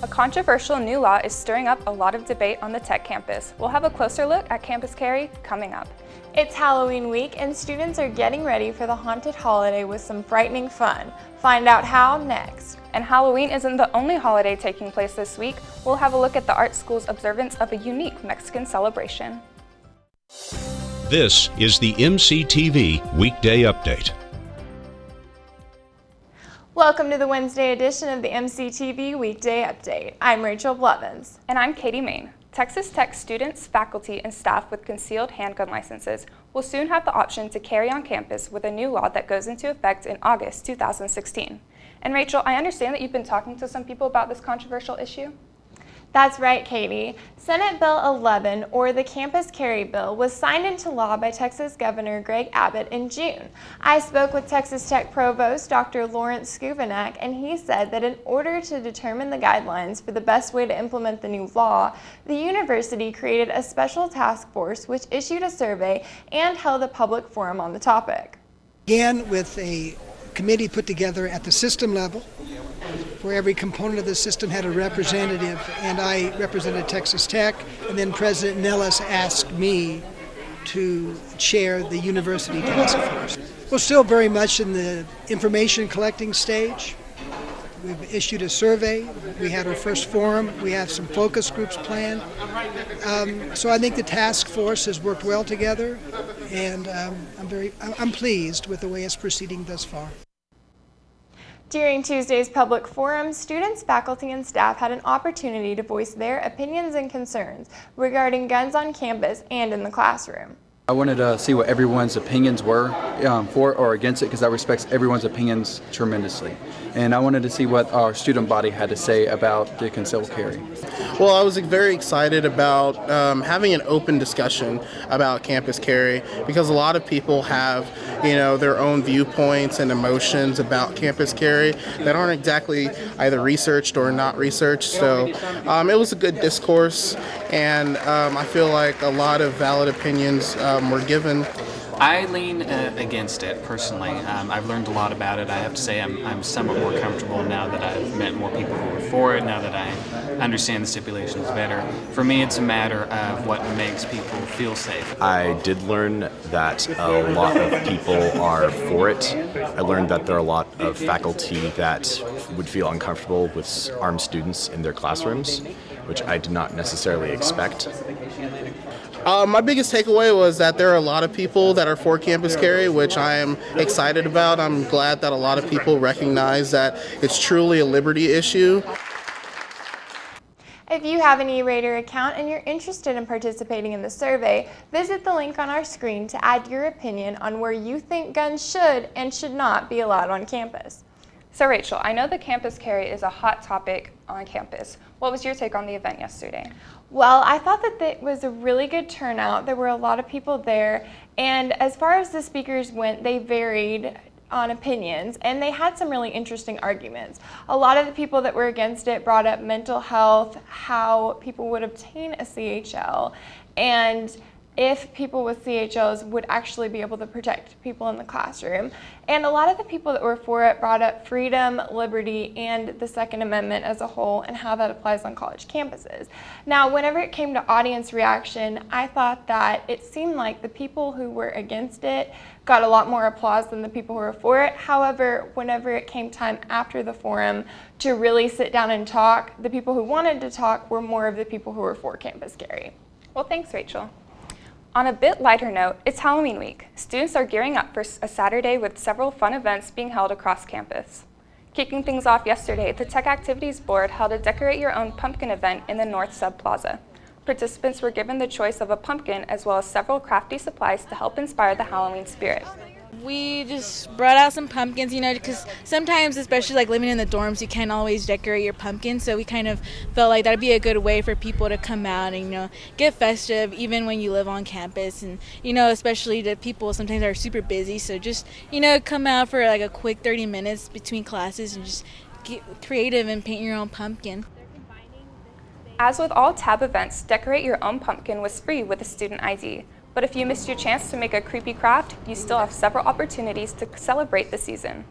A controversial new law is stirring up a lot of debate on the Tech campus. We'll have a closer look at campus carry coming up. It's Halloween week and students are getting ready for the haunted holiday with some frightening fun. Find out how next. And Halloween isn't the only holiday taking place this week. We'll have a look at the art school's observance of a unique Mexican celebration. This is the MCTV Weekday Update. Welcome to the Wednesday edition of the MCTV Weekday Update. I'm Rachel Blevins. And I'm Katie Main. Texas Tech students, faculty, and staff with concealed handgun licenses will soon have the option to carry on campus with a new law that goes into effect in August 2016. And Rachel, I understand that you've been talking to some people about this controversial issue. That's right, Katie. Senate Bill 11, or the Campus Carry Bill, was signed into law by Texas Governor Greg Abbott in June. I spoke with Texas Tech Provost Dr. Lawrence Skubaniak, and he said that in order to determine the guidelines for the best way to implement the new law, the university created a special task force which issued a survey and held a public forum on the topic. Began with a committee put together at the system level, where every component of the system had a representative, and I represented Texas Tech, and then President Nellis asked me to chair the university task force. We're still very much in the information collecting stage. We've issued a survey, we had our first forum, we have some focus groups planned. So I think the task force has worked well together, and I'm pleased with the way it's proceeding thus far. During Tuesday's public forum, students, faculty, and staff had an opportunity to voice their opinions and concerns regarding guns on campus and in the classroom. I wanted to see what everyone's opinions were for or against it, because that respects everyone's opinions tremendously. And I wanted to see what our student body had to say about the concealed carry. Well, I was very excited about having an open discussion about campus carry, because a lot of people have, their own viewpoints and emotions about campus carry that aren't exactly either researched or not researched. So it was a good discourse, and I feel like a lot of valid opinions were given. I lean against it personally. I've learned a lot about it. I have to say I'm somewhat more comfortable now that I've met more people who are for it, now that I understand the stipulations better. For me, it's a matter of what makes people feel safe. I did learn that a lot of people are for it. I learned that there are a lot of faculty that would feel uncomfortable with armed students in their classrooms, which I did not necessarily expect. My biggest takeaway was that there are a lot of people that are for campus carry, which I am excited about. I'm glad that a lot of people recognize that it's truly a liberty issue. If you have an E-Raider account and you're interested in participating in the survey, visit the link on our screen to add your opinion on where you think guns should and should not be allowed on campus. So Rachel, I know the campus carry is a hot topic on campus. What was your take on the event yesterday? Well, I thought that it was a really good turnout. There were a lot of people there, and as far as the speakers went, they varied on opinions, and they had some really interesting arguments. A lot of the people that were against it brought up mental health, how people would obtain a CHL, and if people with CHLs would actually be able to protect people in the classroom. And a lot of the people that were for it brought up freedom, liberty, and the Second Amendment as a whole and how that applies on college campuses. Now, whenever it came to audience reaction, I thought that it seemed like the people who were against it got a lot more applause than the people who were for it. However, whenever it came time after the forum to really sit down and talk, the people who wanted to talk were more of the people who were for campus carry. Well, thanks, Rachel. On a bit lighter note, it's Halloween week. Students are gearing up for a Saturday with several fun events being held across campus. Kicking things off yesterday, the Tech Activities Board held a Decorate Your Own Pumpkin event in the North Sub Plaza. Participants were given the choice of a pumpkin as well as several crafty supplies to help inspire the Halloween spirit. We just brought out some pumpkins, because sometimes, especially like living in the dorms, you can't always decorate your pumpkin. So we kind of felt like that'd be a good way for people to come out and, get festive even when you live on campus. And, especially the people sometimes are super busy. So just, come out for like a quick 30 minutes between classes and just get creative and paint your own pumpkin. As with all TAB events, Decorate Your Own Pumpkin was free with a student ID. But if you missed your chance to make a creepy craft, you still have several opportunities to celebrate the season.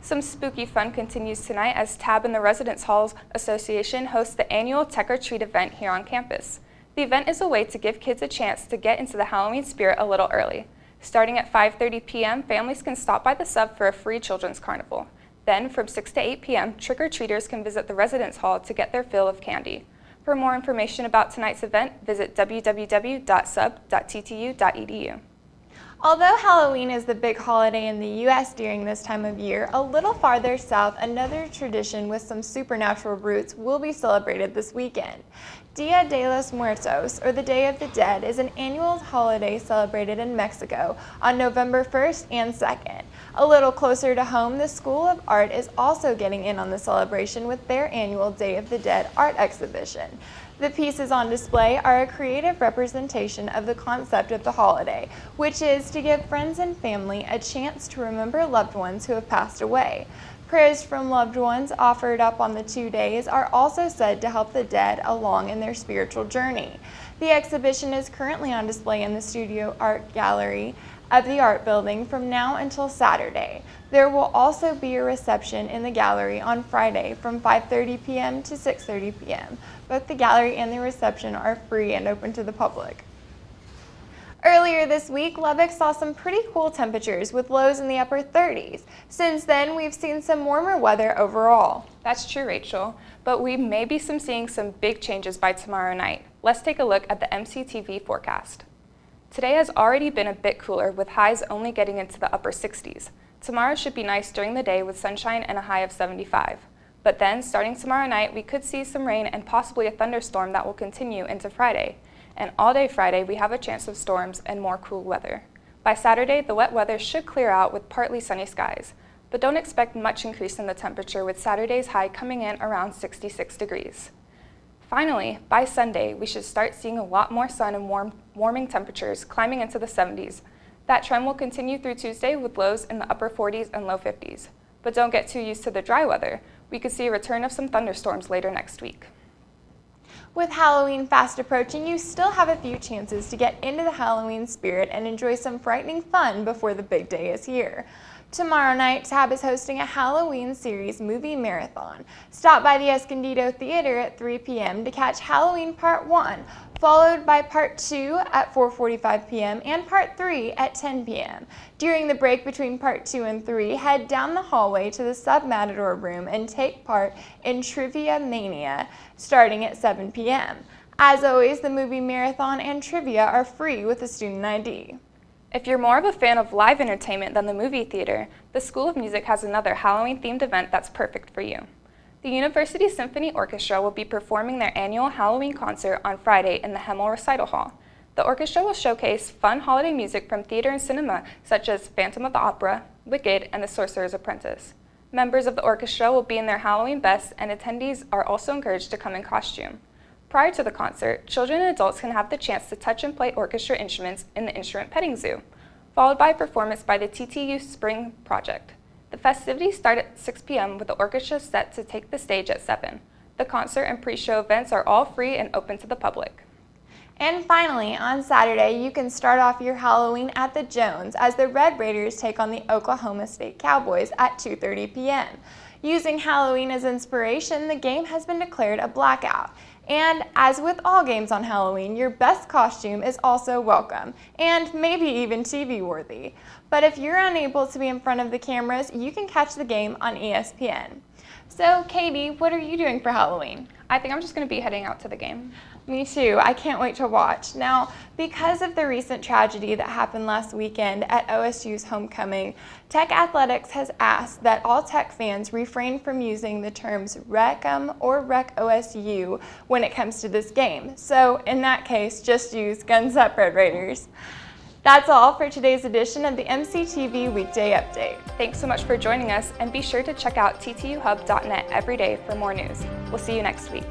Some spooky fun continues tonight as TAB and the Residence Halls Association hosts the annual Tech or Treat event here on campus. The event is a way to give kids a chance to get into the Halloween spirit a little early. Starting at 5:30 p.m., families can stop by the sub for a free children's carnival. Then, from 6 to 8 p.m., trick-or-treaters can visit the Residence Hall to get their fill of candy. For more information about tonight's event, visit www.sub.ttu.edu. Although Halloween is the big holiday in the U.S. during this time of year, a little farther south, another tradition with some supernatural roots will be celebrated this weekend. Dia de los Muertos, or the Day of the Dead, is an annual holiday celebrated in Mexico on November 1st and 2nd. A little closer to home, the School of Art is also getting in on the celebration with their annual Day of the Dead art exhibition. The pieces on display are a creative representation of the concept of the holiday, which is to give friends and family a chance to remember loved ones who have passed away. Prayers from loved ones offered up on the 2 days are also said to help the dead along in their spiritual journey. The exhibition is currently on display in the Studio Art Gallery of the Art Building from now until Saturday. There will also be a reception in the gallery on Friday from 5:30 p.m. to 6:30 p.m. Both the gallery and the reception are free and open to the public. Earlier this week, Lubbock saw some pretty cool temperatures with lows in the upper 30s. Since then, we've seen some warmer weather overall. That's true, Rachel, but we may be seeing some big changes by tomorrow night. Let's take a look at the MCTV forecast. Today has already been a bit cooler, with highs only getting into the upper 60s. Tomorrow should be nice during the day with sunshine and a high of 75. But then, starting tomorrow night, we could see some rain and possibly a thunderstorm that will continue into Friday. And all day Friday, we have a chance of storms and more cool weather. By Saturday, the wet weather should clear out with partly sunny skies. But don't expect much increase in the temperature, with Saturday's high coming in around 66 degrees. Finally, by Sunday, we should start seeing a lot more sun and warming temperatures climbing into the 70s. That trend will continue through Tuesday with lows in the upper 40s and low 50s. But don't get too used to the dry weather. We could see a return of some thunderstorms later next week. With Halloween fast approaching, you still have a few chances to get into the Halloween spirit and enjoy some frightening fun before the big day is here. Tomorrow night, TAB is hosting a Halloween series movie marathon. Stop by the Escondido Theater at 3 p.m. to catch Halloween Part 1, followed by Part 2 at 4:45 p.m. and Part 3 at 10 p.m. During the break between Part 2 and 3, head down the hallway to the Sub-Matador room and take part in Trivia Mania, starting at 7 p.m. As always, the movie marathon and trivia are free with a student ID. If you're more of a fan of live entertainment than the movie theater, the School of Music has another Halloween-themed event that's perfect for you. The University Symphony Orchestra will be performing their annual Halloween concert on Friday in the Hemmel Recital Hall. The orchestra will showcase fun holiday music from theater and cinema, such as Phantom of the Opera, Wicked, and The Sorcerer's Apprentice. Members of the orchestra will be in their Halloween best, and attendees are also encouraged to come in costume. Prior to the concert, children and adults can have the chance to touch and play orchestra instruments in the instrument petting zoo, followed by a performance by the TTU Spring Project. The festivities start at 6 p.m. with the orchestra set to take the stage at 7. The concert and pre-show events are all free and open to the public. And finally, on Saturday, you can start off your Halloween at the Jones as the Red Raiders take on the Oklahoma State Cowboys at 2:30 p.m. Using Halloween as inspiration, the game has been declared a blackout. And as with all games on Halloween, your best costume is also welcome, and maybe even TV-worthy. But if you're unable to be in front of the cameras, you can catch the game on ESPN. So, Katie, what are you doing for Halloween? I think I'm just going to be heading out to the game. Me too. I can't wait to watch. Now, because of the recent tragedy that happened last weekend at OSU's homecoming, Tech Athletics has asked that all Tech fans refrain from using the terms Wreck-'em or Wreck OSU when it comes to this game. So, in that case, just use Guns Up Red Raiders. That's all for today's edition of the MCTV Weekday Update. Thanks so much for joining us, and be sure to check out ttuhub.net every day for more news. We'll see you next week.